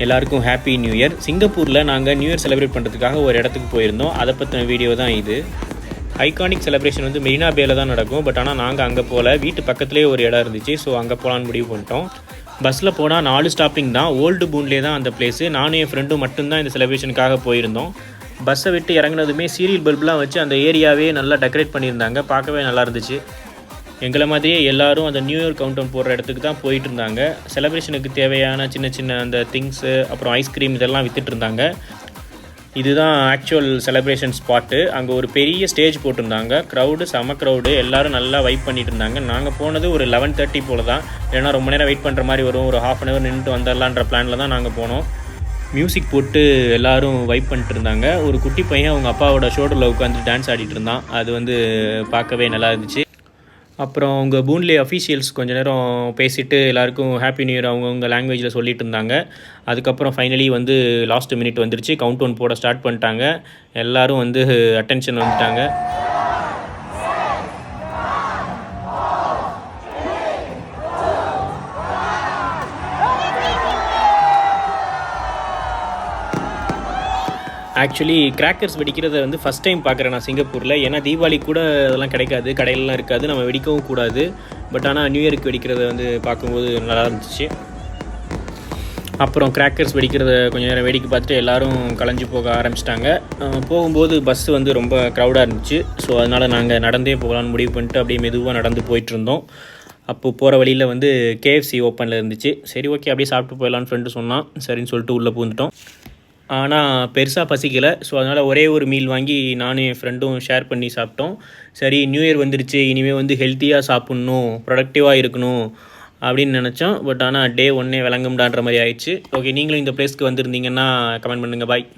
எல்லாருக்கும் happy new year. சிங்கப்பூரில் நாங்கள் நியூ இயர் செலிப்ரேட் பண்ணுறதுக்காக ஒரு இடத்துக்கு போயிருந்தோம். அதை பற்றின வீடியோ தான் இது. ஐகானிக் செலிப்ரேஷன் வந்து மெரினா பேல தான் நடக்கும். பட் ஆனால் நாங்கள் அங்கே போகல. வீட்டு பக்கத்துலேயே ஒரு இடம் இருந்துச்சு. ஸோ அங்கே போகலான்னு முடிவு பண்ணிட்டோம். பஸ்ஸில் போனால் 4 ஸ்டாப்பிங் தான். ஓல்டு பூன்லேயே தான் அந்த பிளேஸு. நானும் என் ஃப்ரெண்டும் மட்டும்தான் இந்த செலிப்ரேஷனுக்காக போயிருந்தோம். பஸ்ஸை விட்டு இறங்கினதுமே சீரியல் பல்புலாம் வச்சு அந்த ஏரியாவே நல்லா டெக்கரேட் பண்ணியிருந்தாங்க. பார்க்கவே நல்லா இருந்துச்சு. எங்களை மாதிரியே எல்லோரும் அந்த நியூ இயர் கவுண்டவுன் போடுற இடத்துக்கு தான் போயிட்டு இருந்தாங்க. செலிப்ரேஷனுக்கு தேவையான சின்ன சின்ன அந்த திங்ஸு, அப்புறம் ஐஸ்கிரீம் இதெல்லாம் விற்றுட்டு இருந்தாங்க. இதுதான் ஆக்சுவல் செலிப்ரேஷன் ஸ்பாட்டு. அங்கே ஒரு பெரிய ஸ்டேஜ் போட்டிருந்தாங்க. செம க்ரௌடு, எல்லோரும் நல்லா வைப் பண்ணிட்டு இருந்தாங்க. நாங்கள் போனது ஒரு 11:30 போல் தான். ஏன்னா ரொம்ப நேரம் வெயிட் பண்ணுற மாதிரி வரும். ஒரு ½ hour நின்றுட்டு வந்துடலான்ற பிளானில் தான் நாங்கள் போனோம். மியூசிக் போட்டு எல்லோரும் வைப் பண்ணிட்டு இருந்தாங்க. ஒரு குட்டி பையன் அவங்க அப்பாவோட ஷோல்டரில் உட்காந்து டான்ஸ் ஆடிட்டு இருந்தான். அது வந்து பார்க்கவே நல்லா இருந்துச்சு. அப்புறம் அவங்க பூன்லே அஃபீஷியல்ஸ் கொஞ்சம் நேரம் பேசிவிட்டு எல்லாேருக்கும் ஹாப்பி நியூ இயர் அவங்கவுங்க லாங்குவேஜில் சொல்லிட்டு இருந்தாங்க. அதுக்கப்புறம் ஃபைனலி வந்து லாஸ்ட் மினிட் வந்துருச்சு. கவுண்ட் டவுன் போட ஸ்டார்ட் பண்ணிட்டாங்க. எல்லோரும் வந்து அட்டென்ஷன் வந்துட்டாங்க. ஆக்சுவலி கிராக்கர்ஸ் வெடிக்கிறத வந்து ஃபஸ்ட் டைம் பார்க்குறேன் நான் சிங்கப்பூரில். ஏன்னா தீபாவளி கூட அதெல்லாம் கிடைக்காது, கடையிலலாம் இருக்காது, நம்ம வெடிக்கவும் கூடாது. பட் ஆனால் நியூ இயருக்கு வெடிக்கிறத வந்து பார்க்கும்போது நல்லா இருந்துச்சு. அப்புறம் கிராக்கர்ஸ் வெடிக்கிறத கொஞ்சம் நேரம் வேடிக்கை பார்த்துட்டு எல்லோரும் கலைஞ்சு போக ஆரம்பிச்சிட்டாங்க. போகும்போது பஸ்ஸு வந்து ரொம்ப க்ரௌடாக இருந்துச்சு. ஸோ அதனால் நாங்கள் நடந்தே போகலான்னு முடிவு பண்ணிட்டு அப்படியே மெதுவாக நடந்து போயிட்டுருந்தோம். அப்போது போகிற வழியில் வந்து KFC ஓப்பனில் இருந்துச்சு. சரி, ஓகே, அப்படியே சாப்பிட்டு போயிடலான்னு ஃப்ரெண்டு சொன்னான். சரின்னு சொல்லிட்டு உள்ளே பூந்துட்டோம். ஆனால் பெருசாக பசிக்கலை. ஸோ அதனால் ஒரே ஒரு மீல் வாங்கி நானும் என் ஃப்ரெண்டும் ஷேர் பண்ணி சாப்பிட்டோம். சரி, நியூ இயர் வந்துருச்சு, இனிமேல் வந்து ஹெல்த்தியாக சாப்பிட்ணும், ப்ரொடக்டிவாக இருக்கணும் அப்படின்னு நினச்சோம். பட் ஆனால் டே 1 விளங்கும்டான்ற மாதிரி ஆயிடுச்சு. ஓகே, நீங்களும் இந்த பிளேஸ்க்கு வந்திருந்தீங்கன்னா கமெண்ட் பண்ணுங்கள். பாய்.